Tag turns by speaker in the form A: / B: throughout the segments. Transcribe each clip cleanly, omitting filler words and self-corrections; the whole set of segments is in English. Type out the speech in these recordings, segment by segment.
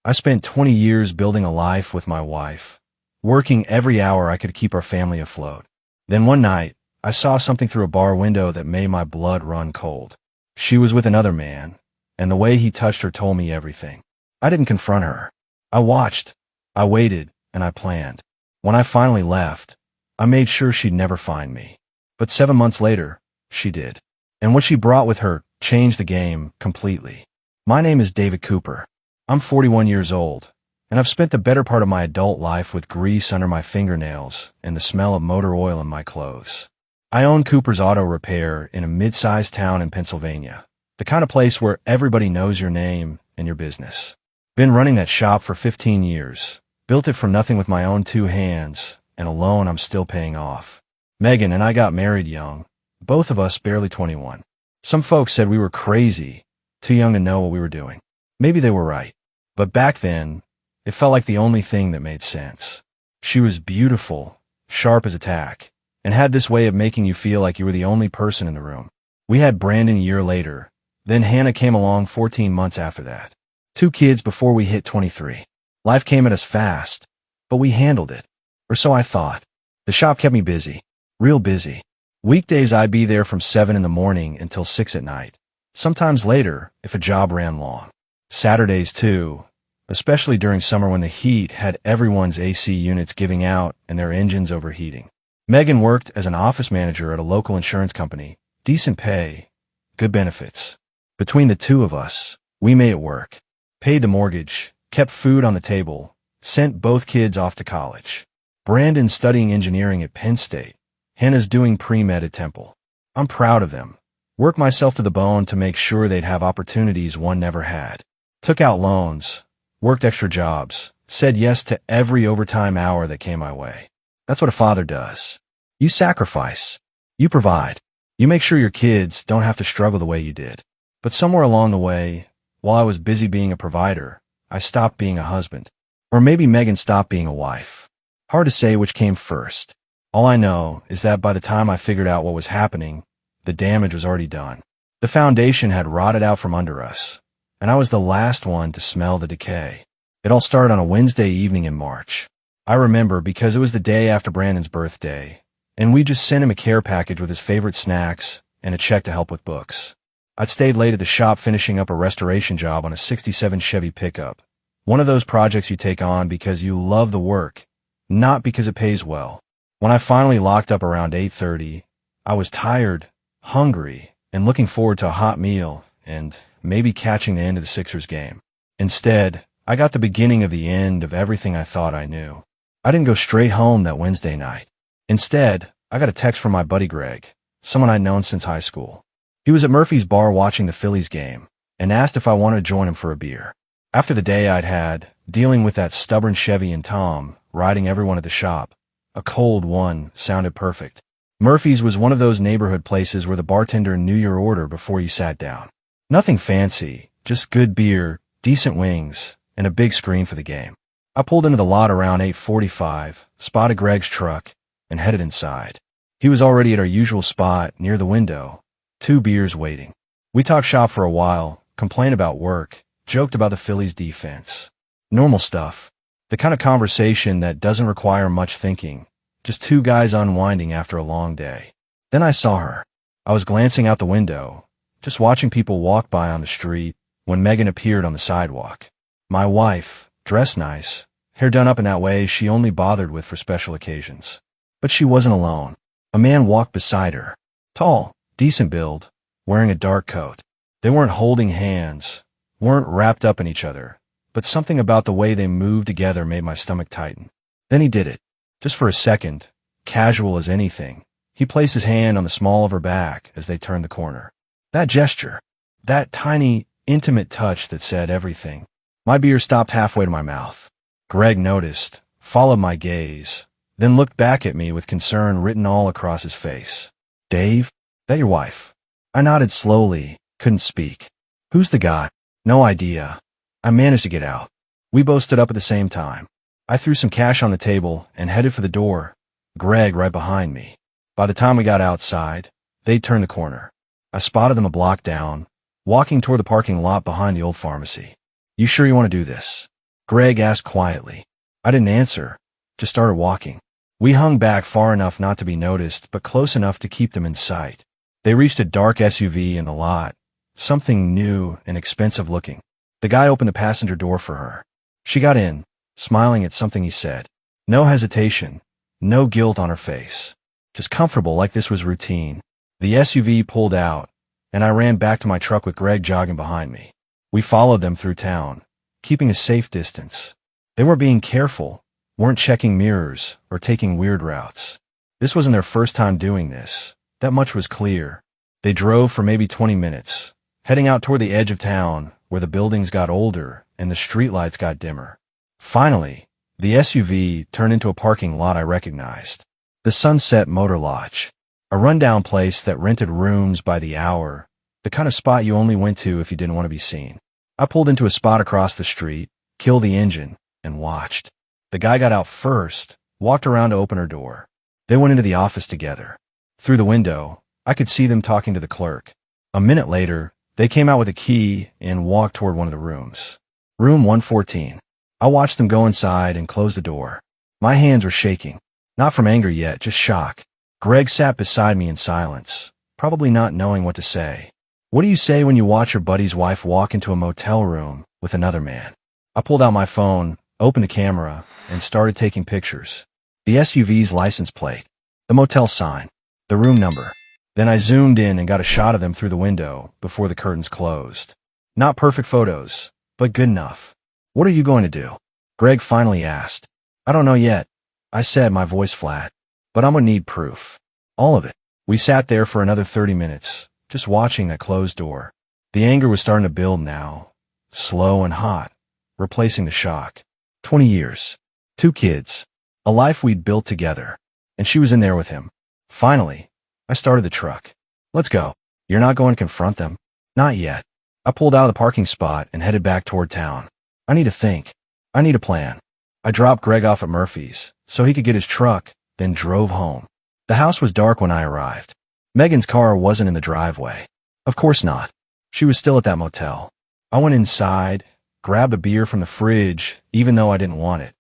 A: I spent 20 years building a life with my wife, working every hour I could to keep our family afloat. Then one night, I saw something through a bar window that made my blood run cold. She was with another man, and the way he touched her told me everything. I didn't confront her. I watched, I waited, and I planned. When I finally left, I made sure she'd never find me. But 7 months later, she did. And what she brought with her changed the game completely. My name is David Cooper. I'm 41 years old, and I've spent the better part of my adult life with grease under my fingernails and the smell of motor oil in my clothes. I own Cooper's Auto Repair in a mid-sized town in Pennsylvania, the kind of place where everybody knows your name and your business. Been running that shop for 15 years, built it from nothing with my own 2 hands, and a loan I'm still paying off. Megan and I got married young, both of us barely 21. Some folks said we were crazy, too young to know what we were doing. Maybe they were right. But back then, it felt like the only thing that made sense. She was beautiful, sharp as a tack, and had this way of making you feel like you were the only person in the room. We had Brandon a year later, then Hannah came along 14 months after that. 2 kids before we hit 23. Life came at us fast, but we handled it. Or so I thought. The shop kept me busy. Real busy. Weekdays I'd be there from 7 in the morning until 6 at night. Sometimes later, if a job ran long. Saturdays too, especially during summer when the heat had everyone's AC units giving out and their engines overheating. Megan worked as an office manager at a local insurance company. Decent pay, good benefits. Between the 2 of us, we made it work. Paid the mortgage, kept food on the table, sent both kids off to college. Brandon's studying engineering at Penn State. Hannah's doing pre-med at Temple. I'm proud of them. Worked myself to the bone to make sure they'd have opportunities one never had. Took out loans, worked extra jobs, said yes to every overtime hour that came my way. That's what a father does. You sacrifice. You provide. You make sure your kids don't have to struggle the way you did. But somewhere along the way, while I was busy being a provider, I stopped being a husband. Or maybe Megan stopped being a wife. Hard to say which came first. All I know is that by the time I figured out what was happening, the damage was already done. The foundation had rotted out from under us, and I was the last one to smell the decay. It all started on a Wednesday evening in March. I remember because it was the day after Brandon's birthday, and we just sent him a care package with his favorite snacks and a check to help with books. I'd stayed late at the shop finishing up a restoration job on a '67 Chevy pickup. One of those projects you take on because you love the work, not because it pays well. When I finally locked up around 8:30, I was tired, hungry, and looking forward to a hot meal and maybe catching the end of the Sixers game. Instead, I got the beginning of the end of everything I thought I knew. I didn't go straight home that Wednesday night. Instead, I got a text from my buddy Greg, someone I'd known since high school. He was at Murphy's bar watching the Phillies game and asked if I wanted to join him for a beer. After the day I'd had, dealing with that stubborn Chevy and Tom, riding everyone at the shop, a cold one sounded perfect. Murphy's was one of those neighborhood places where the bartender knew your order before you sat down. Nothing fancy, just good beer, decent wings, and a big screen for the game. I pulled into the lot around 8:45, spotted Greg's truck, and headed inside. He was already at our usual spot near the window, 2 beers waiting. We talked shop for a while, complained about work, joked about the Phillies' defense. Normal stuff. The kind of conversation that doesn't require much thinking, just 2 guys unwinding after a long day. Then I saw her. I was glancing out the window, just watching people walk by on the street, when Megan appeared on the sidewalk. My wife, dressed nice, hair done up in that way she only bothered with for special occasions. But she wasn't alone. A man walked beside her. Tall, decent build, wearing a dark coat. They weren't holding hands, weren't wrapped up in each other, but something about the way they moved together made my stomach tighten. Then he did it. Just for a second, casual as anything, he placed his hand on the small of her back as they turned the corner. That gesture, that tiny, intimate touch that said everything. My beer stopped halfway to my mouth. Greg noticed, followed my gaze, then looked back at me with concern written all across his face. Dave, that your wife? I nodded slowly, couldn't speak. Who's the guy? No idea. I managed to get out. We both stood up at the same time. I threw some cash on the table and headed for the door, Greg right behind me. By the time we got outside, they'd turned the corner. I spotted them a block down, walking toward the parking lot behind the old pharmacy. You sure you want to do this? Greg asked quietly. I didn't answer, just started walking. We hung back far enough not to be noticed, but close enough to keep them in sight. They reached a dark SUV in the lot, something new and expensive looking. The guy opened the passenger door for her. She got in, smiling at something he said. No hesitation, no guilt on her face. Just comfortable like this was routine. The SUV pulled out, and I ran back to my truck with Greg jogging behind me. We followed them through town, keeping a safe distance. They weren't being careful, weren't checking mirrors, or taking weird routes. This wasn't their first time doing this. That much was clear. They drove for maybe 20 minutes, heading out toward the edge of town, where the buildings got older and the streetlights got dimmer. Finally, the SUV turned into a parking lot I recognized. The Sunset Motor Lodge. A rundown place that rented rooms by the hour, the kind of spot you only went to if you didn't want to be seen. I pulled into a spot across the street, killed the engine, and watched. The guy got out first, walked around to open her door. They went into the office together. Through the window, I could see them talking to the clerk. A minute later, they came out with a key and walked toward one of the rooms. Room 114. I watched them go inside and close the door. My hands were shaking. Not from anger yet, just shock. Greg sat beside me in silence, probably not knowing what to say. What do you say when you watch your buddy's wife walk into a motel room with another man? I pulled out my phone, opened the camera, and started taking pictures. The SUV's license plate, the motel sign, the room number. Then I zoomed in and got a shot of them through the window before the curtains closed. Not perfect photos, but good enough. What are you going to do? Greg finally asked. I don't know yet, I said, my voice flat. But I'm gonna need proof. All of it. We sat there for another 30 minutes, just watching that closed door. The anger was starting to build now, slow and hot, replacing the shock. 20 years. 2 kids. A life we'd built together. And she was in there with him. Finally, I started the truck. Let's go. You're not going to confront them? Not yet. I pulled out of the parking spot and headed back toward town. I need to think. I need a plan. I dropped Greg off at Murphy's so he could get his truck, then drove home. The house was dark when I arrived. Megan's car wasn't in the driveway. Of course not. She was still at that motel. I went inside, grabbed a beer from the fridge, even though I didn't want it,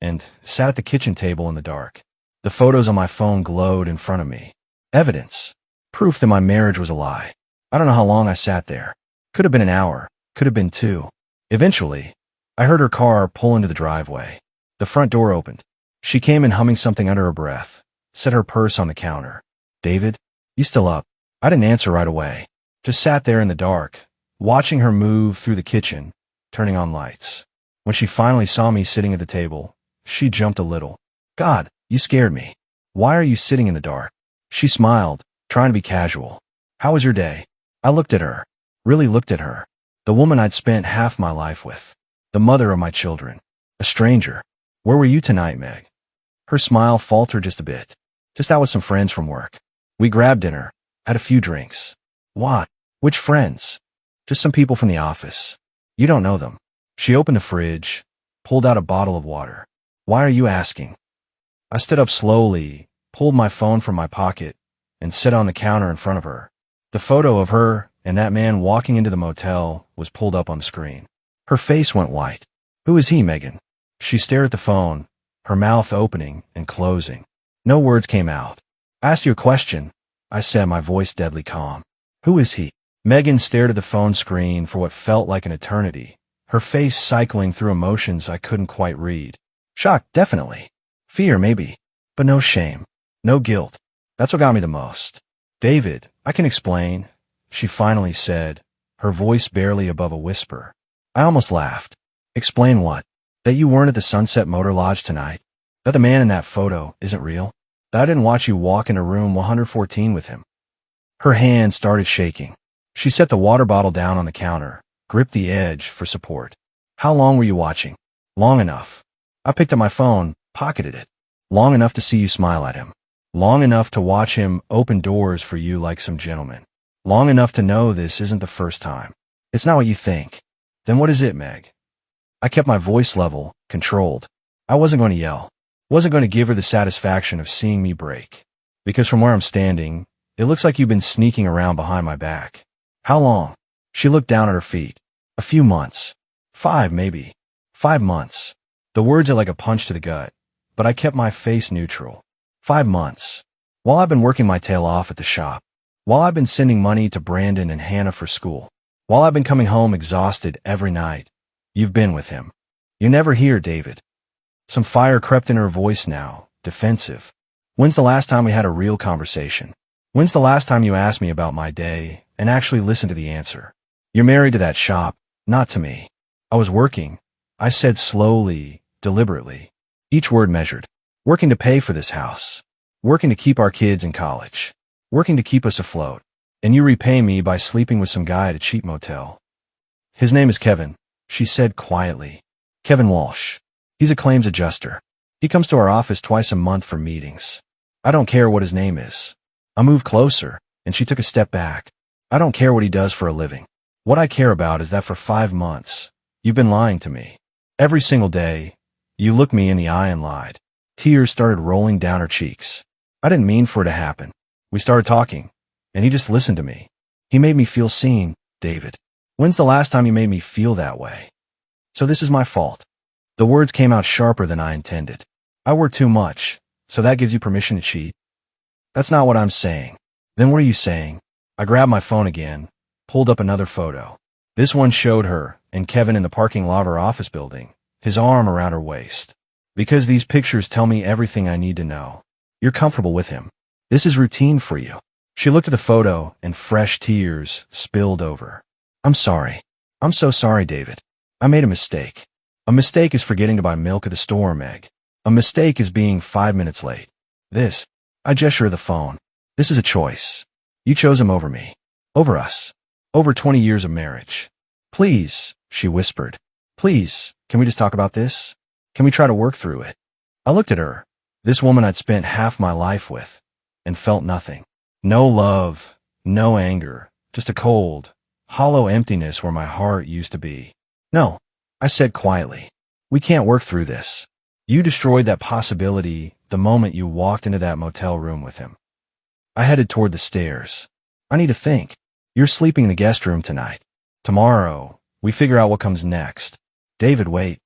A: and sat at the kitchen table in the dark. The photos on my phone glowed in front of me. Evidence. Proof that my marriage was a lie. I don't know how long I sat there. Could have been an hour. Could have been 2. Eventually, I heard her car pull into the driveway. The front door opened. She came in humming something under her breath, set her purse on the counter. David, you still up? I didn't answer right away. Just sat there in the dark, watching her move through the kitchen, turning on lights. When she finally saw me sitting at the table, she jumped a little. God, you scared me. Why are you sitting in the dark? She smiled, trying to be casual. How was your day? I looked at her, really looked at her. The woman I'd spent half my life with. The mother of my children. A stranger. Where were you tonight, Meg? Her smile faltered just a bit. Just out with some friends from work. We grabbed dinner, had a few drinks. What? Which friends? Just some people from the office. You don't know them. She opened the fridge, pulled out a bottle of water. Why are you asking? I stood up slowly, pulled my phone from my pocket, and set on the counter in front of her. The photo of her and that man walking into the motel was pulled up on the screen. Her face went white. Who is he, Megan? She stared at the phone, her mouth opening and closing. No words came out. I asked you a question, I said, my voice deadly calm. Who is he? Megan stared at the phone screen for what felt like an eternity, her face cycling through emotions I couldn't quite read. Shock, definitely. Fear, maybe. But no shame. No guilt. That's what got me the most. David, I can explain, she finally said, her voice barely above a whisper. I almost laughed. Explain what? That you weren't at the Sunset Motor Lodge tonight? That the man in that photo isn't real? That I didn't watch you walk into room 114 with him? Her hand started shaking. She set the water bottle down on the counter, gripped the edge for support. How long were you watching? Long enough. I picked up my phone, pocketed it. Long enough to see you smile at him. Long enough to watch him open doors for you like some gentleman. Long enough to know this isn't the first time. It's not what you think. Then what is it, Meg? I kept my voice level, controlled. I wasn't going to yell. Wasn't going to give her the satisfaction of seeing me break. Because from where I'm standing, it looks like you've been sneaking around behind my back. How long? She looked down at her feet. A few months. 5, maybe. 5 months. The words are like a punch to the gut, but I kept my face neutral. 5 months. While I've been working my tail off at the shop. While I've been sending money to Brandon and Hannah for school. While I've been coming home exhausted every night. You've been with him. You're never here, David. Some fire crept in her voice now, defensive. When's the last time we had a real conversation? When's the last time you asked me about my day and actually listened to the answer? You're married to that shop, not to me. I was working. I said slowly, deliberately. Each word measured. Working to pay for this house. Working to keep our kids in college. Working to keep us afloat. And you repay me by sleeping with some guy at a cheap motel. His name is Kevin, she said quietly. Kevin Walsh. He's a claims adjuster. He comes to our office twice a month for meetings. I don't care what his name is. I moved closer, and she took a step back. I don't care what he does for a living. What I care about is that for 5 months, you've been lying to me. Every single day, you looked me in the eye and lied. Tears started rolling down her cheeks. I didn't mean for it to happen. We started talking, and he just listened to me. He made me feel seen, David. When's the last time you made me feel that way? So this is my fault. The words came out sharper than I intended. I work too much, so that gives you permission to cheat? That's not what I'm saying. Then what are you saying? I grabbed my phone again, pulled up another photo. This one showed her and Kevin in the parking lot of her office building, his arm around her waist. Because these pictures tell me everything I need to know. You're comfortable with him. This is routine for you. She looked at the photo and fresh tears spilled over. I'm sorry. I'm so sorry, David. I made a mistake. A mistake is forgetting to buy milk at the store, Meg. A mistake is being 5 minutes late. I gesture at the phone. This is a choice. You chose him over me. Over us. Over 20 years of marriage. Please, she whispered. Please, can we just talk about this? Can we try to work through it? I looked at her, this woman I'd spent half my life with, and felt nothing. No love, no anger, just a cold, hollow emptiness where my heart used to be. No, I said quietly. We can't work through this. You destroyed that possibility the moment you walked into that motel room with him. I headed toward the stairs. I need to think. You're sleeping in the guest room tonight. Tomorrow, we figure out what comes next. David, wait.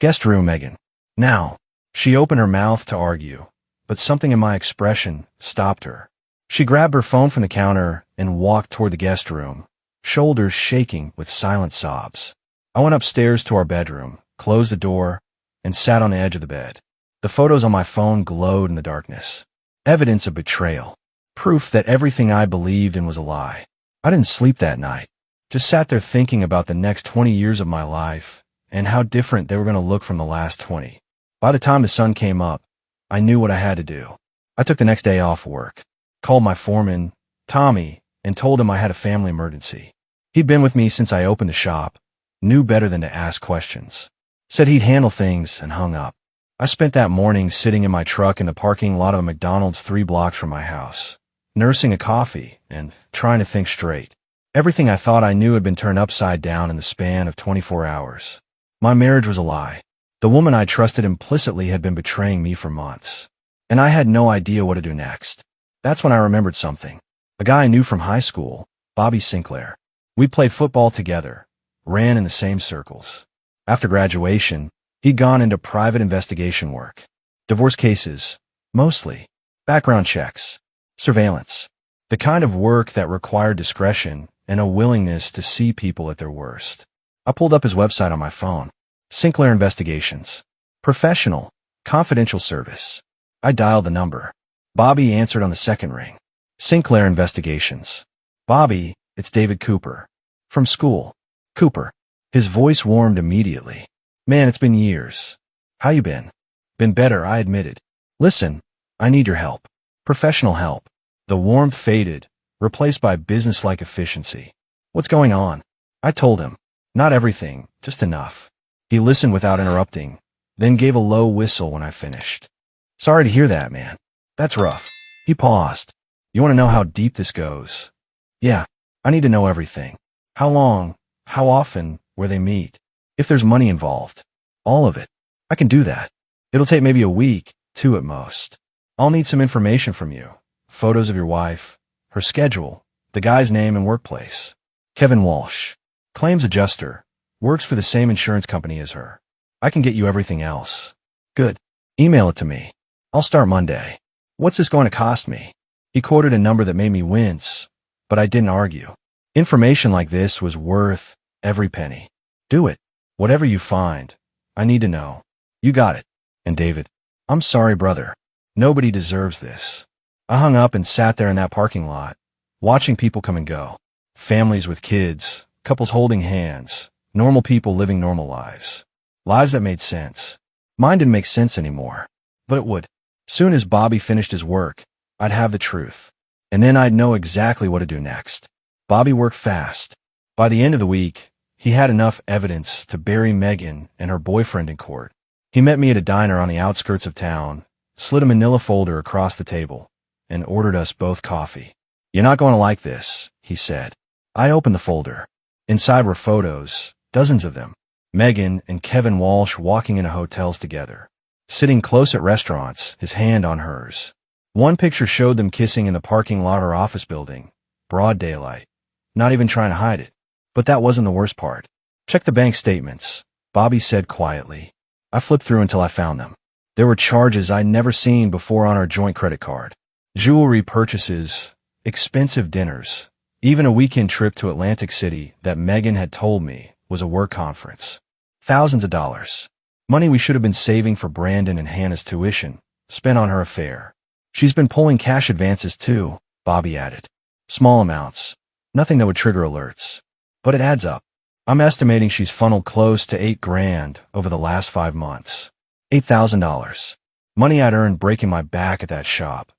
A: Guest room, Megan. Now. She opened her mouth to argue, but something in my expression stopped her. She grabbed her phone from the counter and walked toward the guest room, shoulders shaking with silent sobs. I went upstairs to our bedroom, closed the door, and sat on the edge of the bed. The photos on my phone glowed in the darkness. Evidence of betrayal. Proof that everything I believed in was a lie. I didn't sleep that night. Just sat there thinking about the next 20 years of my life and how different they were going to look from the last 20. By the time the sun came up, I knew what I had to do. I took the next day off work, called my foreman, Tommy, and told him I had a family emergency. He'd been with me since I opened the shop, knew better than to ask questions. Said he'd handle things and hung up. I spent that morning sitting in my truck in the parking lot of a McDonald's 3 blocks from my house, nursing a coffee and trying to think straight. Everything I thought I knew had been turned upside down in the span of 24 hours. My marriage was a lie. The woman I trusted implicitly had been betraying me for months. And I had no idea what to do next. That's when I remembered something. A guy I knew from high school, Bobby Sinclair. We played football together, ran in the same circles. After graduation, he'd gone into private investigation work. Divorce cases, mostly. Background checks. Surveillance. The kind of work that required discretion and a willingness to see people at their worst. I pulled up his website on my phone. Sinclair Investigations. Professional, confidential service. I dialed the number. Bobby answered on the second ring. Sinclair Investigations. Bobby, it's David Cooper. From school. Cooper. His voice warmed immediately. Man, it's been years. How you been? Been better, I admitted. Listen, I need your help. Professional help. The warmth faded, replaced by business-like efficiency. What's going on? I told him. Not everything, just enough. He listened without interrupting, then gave a low whistle when I finished. Sorry to hear that, man. That's rough. He paused. You want to know how deep this goes? Yeah, I need to know everything. How long, how often, where they meet. If there's money involved. All of it. I can do that. It'll take maybe a week, 2 at most. I'll need some information from you. Photos of your wife, her schedule, the guy's name and workplace. Kevin Walsh. Claims adjuster. Works for the same insurance company as her. I can get you everything else. Good. Email it to me. I'll start Monday. What's this going to cost me? He quoted a number that made me wince, but I didn't argue. Information like this was worth every penny. Do it. Whatever you find. I need to know. You got it. And David, I'm sorry, brother. Nobody deserves this. I hung up and sat there in that parking lot, watching people come and go. Families with kids, couples holding hands, normal people living normal lives. Lives that made sense. Mine didn't make sense anymore. But it would. Soon as Bobby finished his work, I'd have the truth. And then I'd know exactly what to do next. Bobby worked fast. By the end of the week, he had enough evidence to bury Megan and her boyfriend in court. He met me at a diner on the outskirts of town, slid a manila folder across the table, and ordered us both coffee. You're not going to like this, he said. I opened the folder. Inside were photos, dozens of them. Megan and Kevin Walsh walking into hotels together, sitting close at restaurants, his hand on hers. One picture showed them kissing in the parking lot of her office building, broad daylight, not even trying to hide it. But that wasn't the worst part. Check the bank statements, Bobby said quietly. I flipped through until I found them. There were charges I'd never seen before on our joint credit card. Jewelry purchases, expensive dinners, even a weekend trip to Atlantic City that Megan had told me was a work conference. Thousands of dollars. Money we should have been saving for Brandon and Hannah's tuition, spent on her affair. She's been pulling cash advances too, Bobby added. Small amounts. Nothing that would trigger alerts. But it adds up. I'm estimating she's funneled close to $8,000 over the last 5 months. $8,000. Money I'd earned breaking my back at that shop.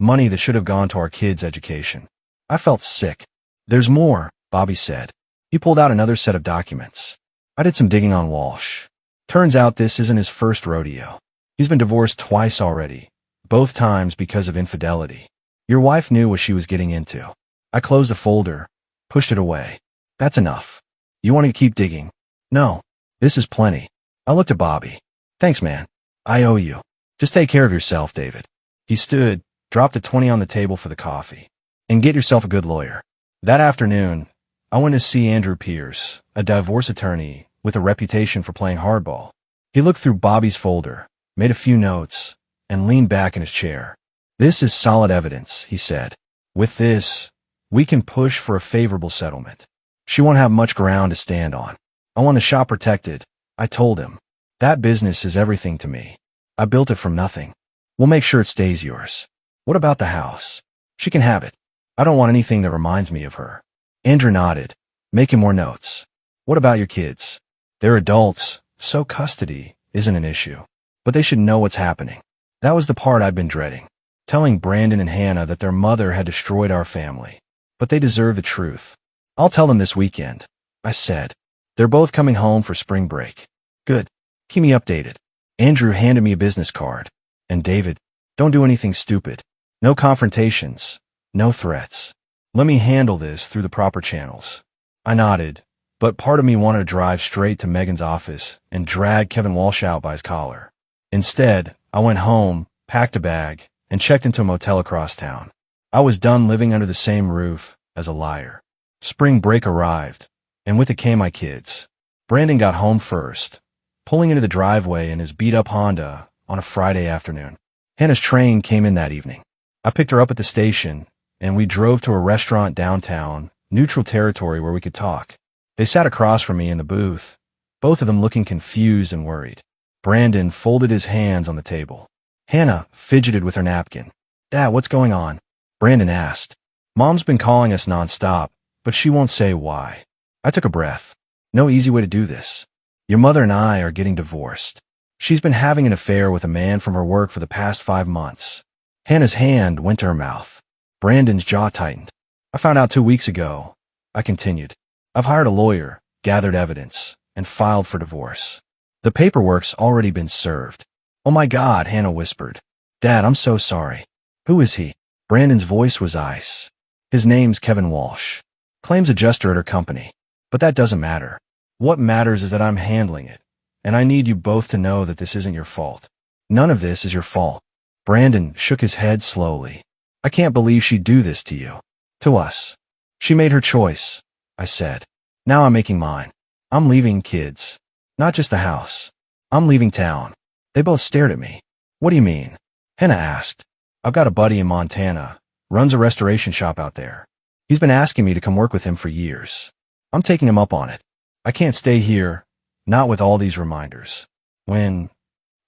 A: Money that should have gone to our kids' education. I felt sick. There's more, Bobby said. He pulled out another set of documents. I did some digging on Walsh. Turns out this isn't his first rodeo. He's been divorced twice already, both times because of infidelity. Your wife knew what she was getting into. I closed the folder, pushed it away. That's enough. You want to keep digging? No. This is plenty. I looked at Bobby. Thanks, man. I owe you. Just take care of yourself, David. He stood, dropped a 20 on the table for the coffee. And get yourself a good lawyer. That afternoon, I went to see Andrew Pierce, a divorce attorney with a reputation for playing hardball. He looked through Bobby's folder, made a few notes, and leaned back in his chair. This is solid evidence, he said. With this, we can push for a favorable settlement. She won't have much ground to stand on. I want the shop protected, I told him. That business is everything to me. I built it from nothing. We'll make sure it stays yours. What about the house? She can have it. I don't want anything that reminds me of her. Andrew nodded, making more notes. What about your kids? They're adults, so custody isn't an issue. But they should know what's happening. That was the part I'd been dreading. Telling Brandon and Hannah that their mother had destroyed our family. But they deserve the truth. I'll tell them this weekend, I said. They're both coming home for spring break. Good. Keep me updated. Andrew handed me a business card. And David, don't do anything stupid. No confrontations. No threats. Let me handle this through the proper channels. I nodded, but part of me wanted to drive straight to Megan's office and drag Kevin Walsh out by his collar. Instead, I went home, packed a bag, and checked into a motel across town. I was done living under the same roof as a liar. Spring break arrived, and with it came my kids. Brandon got home first, pulling into the driveway in his beat-up Honda on a Friday afternoon. Hannah's train came in that evening. I picked her up at the station, and we drove to a restaurant downtown, neutral territory where we could talk. They sat across from me in the booth, both of them looking confused and worried. Brandon folded his hands on the table. Hannah fidgeted with her napkin. Dad, what's going on? Brandon asked. Mom's been calling us nonstop, but she won't say why. I took a breath. No easy way to do this. Your mother and I are getting divorced. She's been having an affair with a man from her work for the past 5 months. Hannah's hand went to her mouth. Brandon's jaw tightened. I found out 2 weeks ago. I continued. I've hired a lawyer, gathered evidence, and filed for divorce. The paperwork's already been served. Oh my God, Hannah whispered. Dad, I'm so sorry. Who is he? Brandon's voice was ice. His name's Kevin Walsh. Claims adjuster at her company. But that doesn't matter. What matters is that I'm handling it. And I need you both to know that this isn't your fault. None of this is your fault. Brandon shook his head slowly. I can't believe she'd do this to you. To us. She made her choice, I said. Now I'm making mine. I'm leaving kids. Not just the house. I'm leaving town. They both stared at me. What do you mean? Hannah asked. I've got a buddy in Montana, runs a restoration shop out there. He's been asking me to come work with him for years. I'm taking him up on it. I can't stay here, not with all these reminders. When?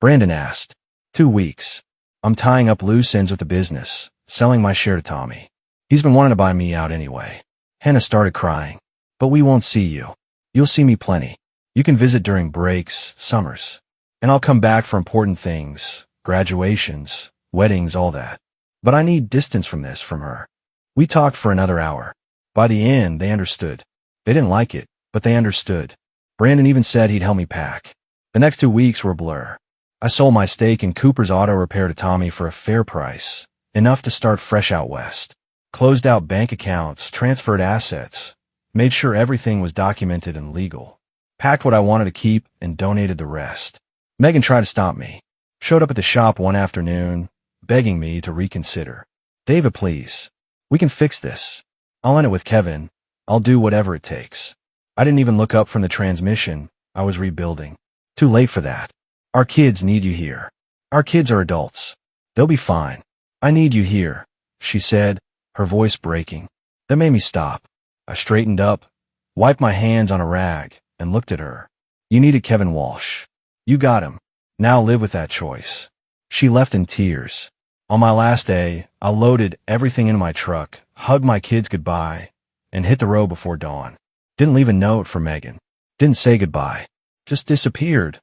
A: Brandon asked. 2 weeks. I'm tying up loose ends with the business, selling my share to Tommy. He's been wanting to buy me out anyway. Hannah started crying. But we won't see you. You'll see me plenty. You can visit during breaks, summers. And I'll come back for important things, graduations, weddings, all that. But I need distance from her. We talked for another hour. By the end, they understood. They didn't like it, but they understood. Brandon even said he'd help me pack. The next 2 weeks were a blur. I sold my stake in Cooper's auto repair to Tommy for a fair price, enough to start fresh out west. Closed out bank accounts, transferred assets, made sure everything was documented and legal. Packed what I wanted to keep and donated the rest. Megan tried to stop me. Showed up at the shop one afternoon, begging me to reconsider. David, please. We can fix this. I'll end it with Kevin. I'll do whatever it takes. I didn't even look up from the transmission. I was rebuilding. Too late for that. Our kids need you here. Our kids are adults. They'll be fine. I need you here, she said, her voice breaking. That made me stop. I straightened up, wiped my hands on a rag, and looked at her. You needed Kevin Walsh. You got him. Now live with that choice. She left in tears. On my last day, I loaded everything in my truck, hugged my kids goodbye, and hit the road before dawn. Didn't leave a note for Megan. Didn't say goodbye. Just disappeared.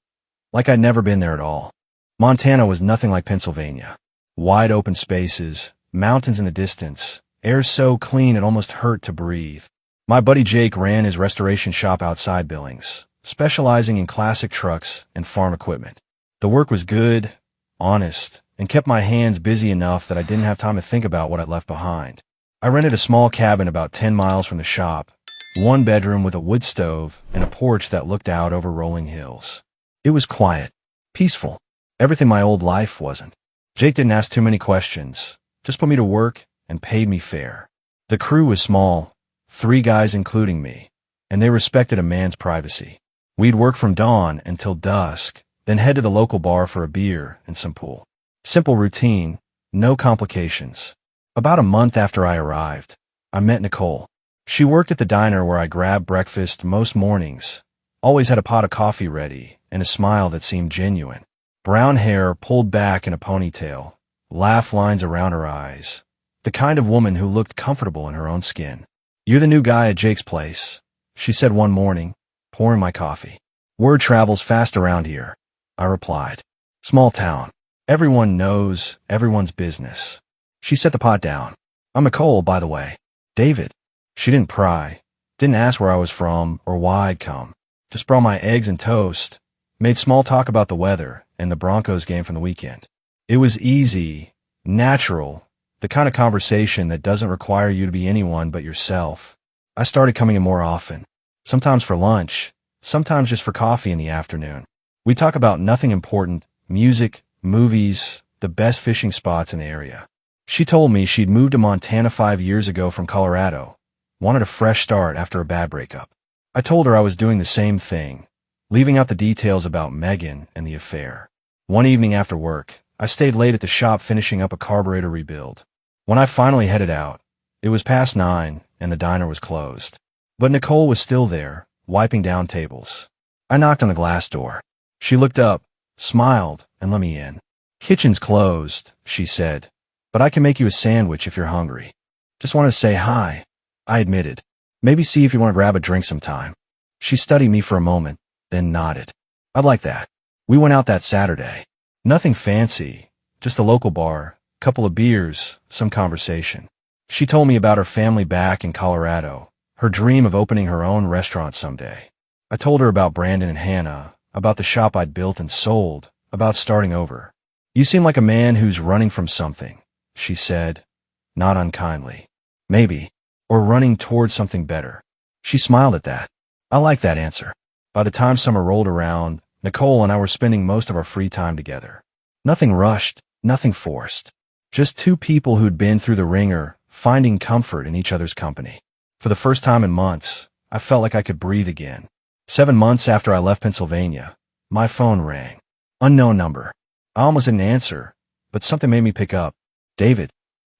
A: Like I'd never been there at all. Montana was nothing like Pennsylvania. Wide open spaces, mountains in the distance, air so clean it almost hurt to breathe. My buddy Jake ran his restoration shop outside Billings, specializing in classic trucks and farm equipment. The work was good, honest, and kept my hands busy enough that I didn't have time to think about what I'd left behind. I rented a small cabin about 10 miles from the shop, 1 bedroom with a wood stove and a porch that looked out over rolling hills. It was quiet, peaceful, everything my old life wasn't. Jake didn't ask too many questions, just put me to work and paid me fair. The crew was small, 3 guys including me, and they respected a man's privacy. We'd work from dawn until dusk, then head to the local bar for a beer and some pool. Simple routine, no complications. About a month after I arrived, I met Nicole. She worked at the diner where I grabbed breakfast most mornings, always had a pot of coffee ready and a smile that seemed genuine. Brown hair pulled back in a ponytail, laugh lines around her eyes. The kind of woman who looked comfortable in her own skin. You're the new guy at Jake's place, she said one morning, pouring my coffee. Word travels fast around here, I replied. Small town. Everyone knows everyone's business. She set the pot down. I'm Nicole, by the way. David. She didn't pry, didn't ask where I was from or why I'd come. Just brought my eggs and toast, made small talk about the weather and the Broncos game from the weekend. It was easy, natural, the kind of conversation that doesn't require you to be anyone but yourself. I started coming in more often, sometimes for lunch, sometimes just for coffee in the afternoon. We talk about nothing important, music, movies, the best fishing spots in the area. She told me she'd moved to Montana 5 years ago from Colorado, wanted a fresh start after a bad breakup. I told her I was doing the same thing, leaving out the details about Megan and the affair. One evening after work, I stayed late at the shop finishing up a carburetor rebuild. When I finally headed out, it was past 9 and the diner was closed. But Nicole was still there, wiping down tables. I knocked on the glass door. She looked up, smiled, and let me in. Kitchen's closed, she said, but I can make you a sandwich if you're hungry. Just wanted to say hi, I admitted. Maybe see if you want to grab a drink sometime. She studied me for a moment, then nodded. I'd like that. We went out that Saturday. Nothing fancy, just a local bar, couple of beers, some conversation. She told me about her family back in Colorado, her dream of opening her own restaurant someday. I told her about Brandon and Hannah, about the shop I'd built and sold, about starting over. You seem like a man who's running from something, she said, not unkindly. Maybe. Or running towards something better. She smiled at that. I liked that answer. By the time summer rolled around, Nicole and I were spending most of our free time together. Nothing rushed, nothing forced. Just 2 people who'd been through the ringer, finding comfort in each other's company. For the first time in months, I felt like I could breathe again. 7 months after I left Pennsylvania, My phone rang. Unknown number. I almost didn't answer, but something made me pick up. David.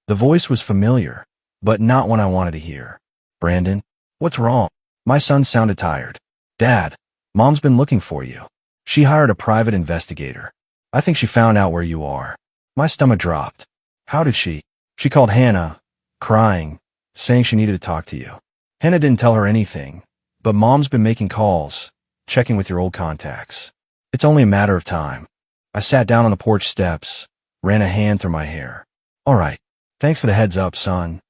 A: The voice was familiar, but not one I wanted to hear. Brandon? What's wrong? My son sounded tired. Dad, Mom's been looking for you. She hired a private investigator. I think she found out where you are. My stomach dropped. How did she? She called Hannah, crying, saying she needed to talk to you. Hannah didn't tell her anything, but Mom's been making calls, checking with your old contacts. It's only a matter of time. I sat down on the porch steps, ran a hand through my hair. All right. Thanks for the heads up, son.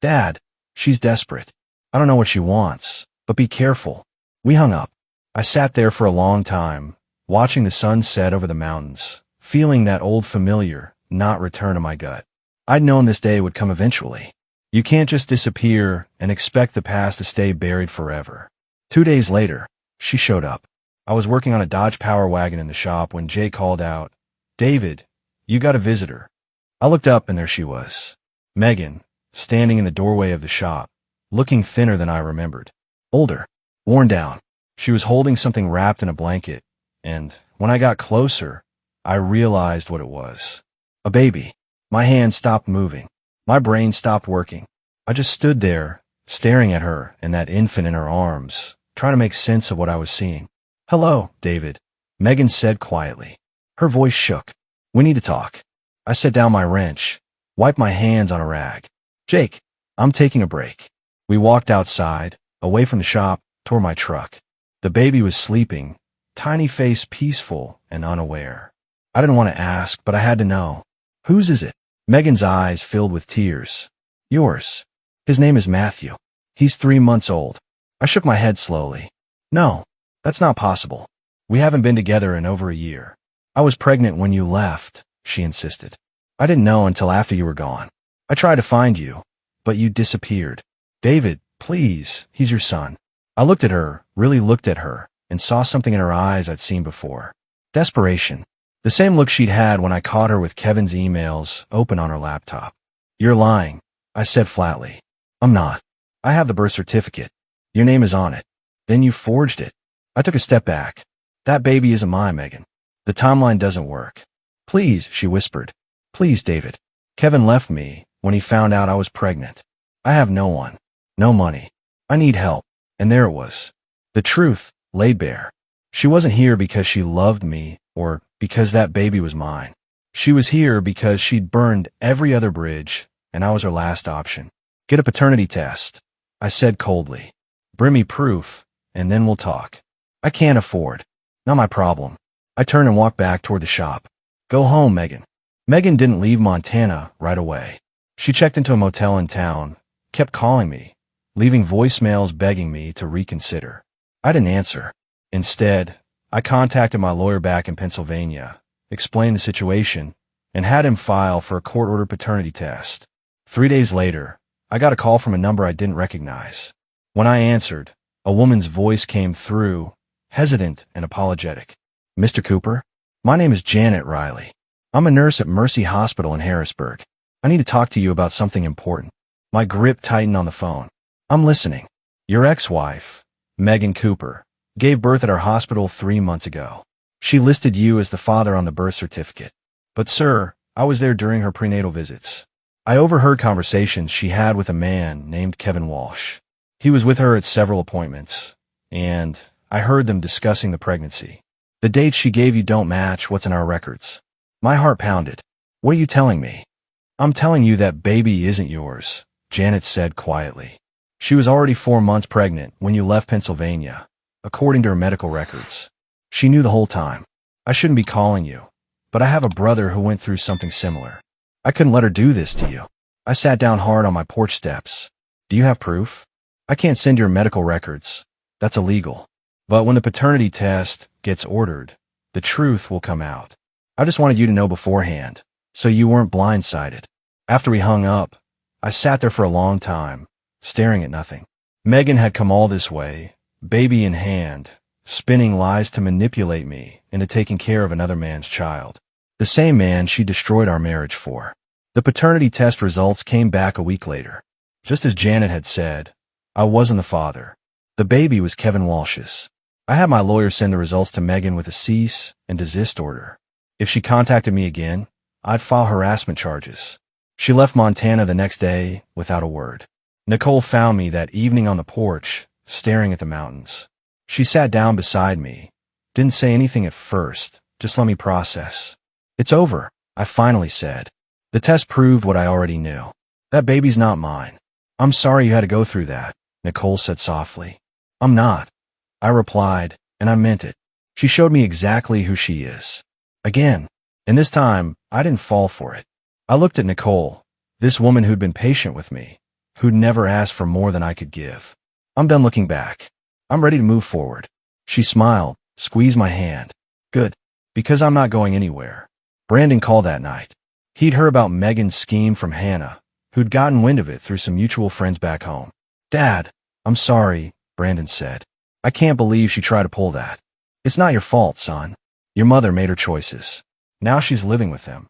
A: Dad, she's desperate. I don't know what she wants, but be careful. We hung up. I sat there for a long time, watching the sun set over the mountains, feeling that old familiar not return to my gut. I'd known this day would come eventually. You can't just disappear and expect the past to stay buried forever. 2 days later, she showed up. I was working on a Dodge Power Wagon in the shop when Jay called out, David, you got a visitor. I looked up and there she was. Megan, standing in the doorway of the shop, looking thinner than I remembered. Older, worn down. She was holding something wrapped in a blanket, and when I got closer, I realized what it was. A baby. My hand stopped moving. My brain stopped working. I just stood there, staring at her and that infant in her arms, trying to make sense of what I was seeing. Hello, David, Megan said quietly. Her voice shook. We need to talk. I set down my wrench, wiped my hands on a rag. Jake, I'm taking a break. We walked outside, away from the shop, toward my truck. The baby was sleeping, tiny face peaceful and unaware. I didn't want to ask, but I had to know. Whose is it? Megan's eyes filled with tears. Yours. His name is Matthew. He's 3 months old. I shook my head slowly. No, that's not possible. We haven't been together in over a year. I was pregnant when you left, she insisted. I didn't know until after you were gone. I tried to find you, but you disappeared. David, please, he's your son. I looked at her, really looked at her, and saw something in her eyes I'd seen before. Desperation. The same look she'd had when I caught her with Kevin's emails open on her laptop. You're lying, I said flatly. I'm not. I have the birth certificate. Your name is on it. Then you forged it. I took a step back. That baby isn't mine, Megan. The timeline doesn't work. Please, she whispered. Please, David. Kevin left me when he found out I was pregnant. I have no one. No money. I need help. And there it was. The truth, laid bare. She wasn't here because she loved me or because that baby was mine. She was here because she'd burned every other bridge, and I was her last option. Get a paternity test, I said coldly. Bring me proof, and then we'll talk. I can't afford. Not my problem. I turned and walked back toward the shop. Go home, Megan. Megan didn't leave Montana right away. She checked into a motel in town, kept calling me, leaving voicemails begging me to reconsider. I didn't answer. Instead, I contacted my lawyer back in Pennsylvania, explained the situation, and had him file for a court-ordered paternity test. 3 days later, I got a call from a number I didn't recognize. When I answered, a woman's voice came through, hesitant and apologetic. Mr. Cooper? My name is Janet Riley. I'm a nurse at Mercy Hospital in Harrisburg. I need to talk to you about something important. My grip tightened on the phone. I'm listening. Your ex-wife, Megan Cooper, gave birth at our hospital 3 months ago. She listed you as the father on the birth certificate. But sir, I was there during her prenatal visits. I overheard conversations she had with a man named Kevin Walsh. He was with her at several appointments, and I heard them discussing the pregnancy. The dates she gave you don't match what's in our records. My heart pounded. What are you telling me? I'm telling you that baby isn't yours, Janet said quietly. She was already 4 months pregnant when you left Pennsylvania, according to her medical records. She knew the whole time. I shouldn't be calling you, but I have a brother who went through something similar. I couldn't let her do this to you. I sat down hard on my porch steps. Do you have proof? I can't send your medical records. That's illegal. But when the paternity test gets ordered, the truth will come out. I just wanted you to know beforehand, so you weren't blindsided. After we hung up, I sat there for a long time, staring at nothing. Megan had come all this way, baby in hand, spinning lies to manipulate me into taking care of another man's child. The same man she destroyed our marriage for. The paternity test results came back a week later. Just as Janet had said, I wasn't the father. The baby was Kevin Walsh's. I had my lawyer send the results to Megan with a cease and desist order. If she contacted me again, I'd file harassment charges. She left Montana the next day without a word. Nicole found me that evening on the porch, staring at the mountains. She sat down beside me, didn't say anything at first, just let me process. "It's over," I finally said. "The test proved what I already knew. That baby's not mine." "I'm sorry you had to go through that," Nicole said softly. "I'm not," I replied, and I meant it. She showed me exactly who she is. Again, and this time, I didn't fall for it. I looked at Nicole, this woman who'd been patient with me, who'd never asked for more than I could give. "I'm done looking back. I'm ready to move forward." She smiled, squeezed my hand. "Good, because I'm not going anywhere." Brandon called that night. He'd heard about Megan's scheme from Hannah, who'd gotten wind of it through some mutual friends back home. "Dad, I'm sorry," Brandon said. "I can't believe she tried to pull that." "It's not your fault, son. Your mother made her choices. Now she's living with them.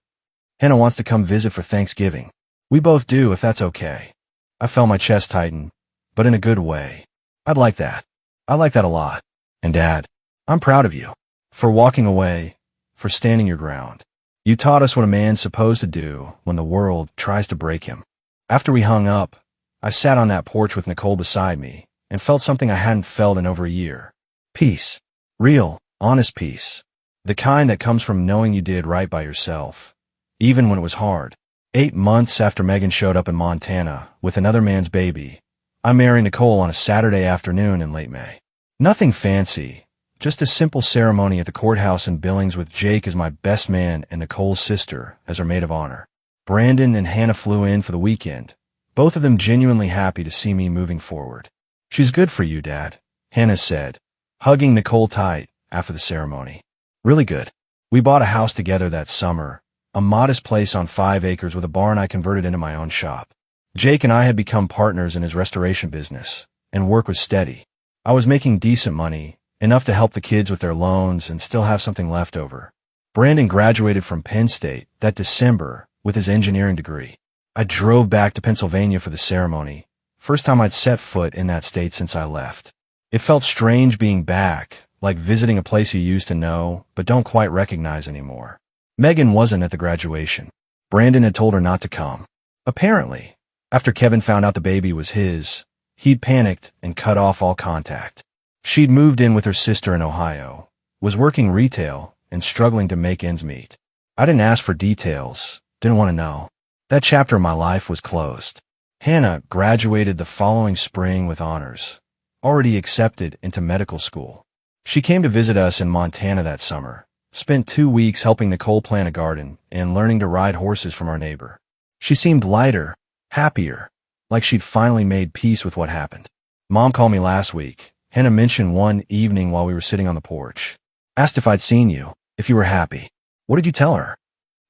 A: Hannah wants to come visit for Thanksgiving. We both do, if that's okay." I felt my chest tighten, but in a good way. "I'd like that. I like that a lot. And Dad, I'm proud of you. For walking away, for standing your ground. You taught us what a man's supposed to do when the world tries to break him." After we hung up, I sat on that porch with Nicole beside me and felt something I hadn't felt in over a year. Peace. Real, honest peace. The kind that comes from knowing you did right by yourself, even when it was hard. 8 months after Megan showed up in Montana with another man's baby, I married Nicole on a Saturday afternoon in late May. Nothing fancy, just a simple ceremony at the courthouse in Billings with Jake as my best man and Nicole's sister as her maid of honor. Brandon and Hannah flew in for the weekend, both of them genuinely happy to see me moving forward. "She's good for you, Dad," Hannah said, hugging Nicole tight after the ceremony. "Really good. We bought a house together that summer, a modest place on 5 acres with a barn I converted into my own shop. Jake and I had become partners in his restoration business, and work was steady. I was making decent money, enough to help the kids with their loans and still have something left over. Brandon graduated from Penn State that December with his engineering degree. I drove back to Pennsylvania for the ceremony, first time I'd set foot in that state since I left. It felt strange being back, like visiting a place you used to know but don't quite recognize anymore. Megan wasn't at the graduation. Brandon had told her not to come. Apparently, after Kevin found out the baby was his, he'd panicked and cut off all contact. She'd moved in with her sister in Ohio, was working retail, and struggling to make ends meet. I didn't ask for details, didn't want to know. That chapter of my life was closed. Hannah graduated the following spring with honors, already accepted into medical school. She came to visit us in Montana that summer, spent 2 weeks helping Nicole plant a garden and learning to ride horses from our neighbor. She seemed lighter, happier, like she'd finally made peace with what happened. Mom called me last week. Hannah mentioned one evening while we were sitting on the porch. Asked if I'd seen you, if you were happy. What did you tell her?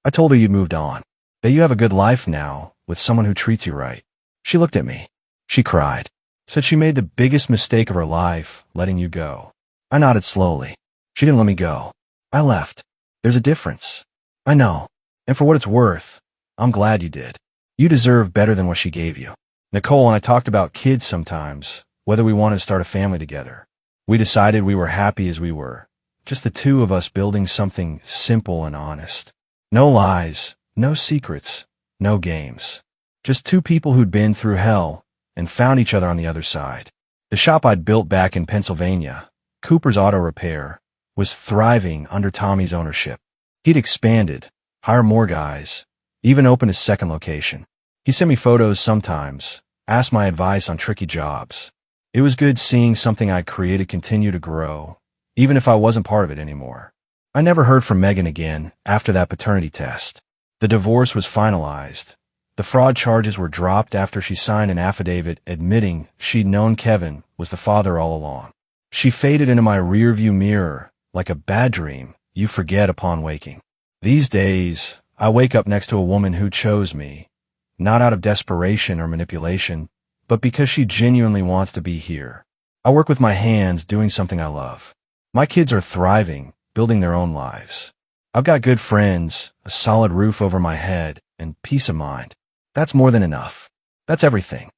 A: I told her you'd moved on, that you have a good life now with someone who treats you right. She looked at me. She cried. Said she made the biggest mistake of her life, letting you go. I nodded slowly. She didn't let me go. I left. There's a difference. I know. And for what it's worth, I'm glad you did. You deserve better than what she gave you. Nicole and I talked about kids sometimes, whether we wanted to start a family together. We decided we were happy as we were, just the two of us building something simple and honest. No lies, no secrets, no games. Just two people who'd been through hell and found each other on the other side. The shop I'd built back in Pennsylvania, Cooper's Auto Repair, was thriving under Tommy's ownership. He'd expanded, hired more guys, even opened a second location. He sent me photos sometimes, asked my advice on tricky jobs. It was good seeing something I'd created continue to grow, even if I wasn't part of it anymore. I never heard from Megan again after that paternity test. The divorce was finalized. The fraud charges were dropped after she signed an affidavit admitting she'd known Kevin was the father all along. She faded into my rearview mirror like a bad dream you forget upon waking. These days, I wake up next to a woman who chose me, not out of desperation or manipulation, but because she genuinely wants to be here. I work with my hands doing something I love. My kids are thriving, building their own lives. I've got good friends, a solid roof over my head, and peace of mind. That's more than enough. That's everything.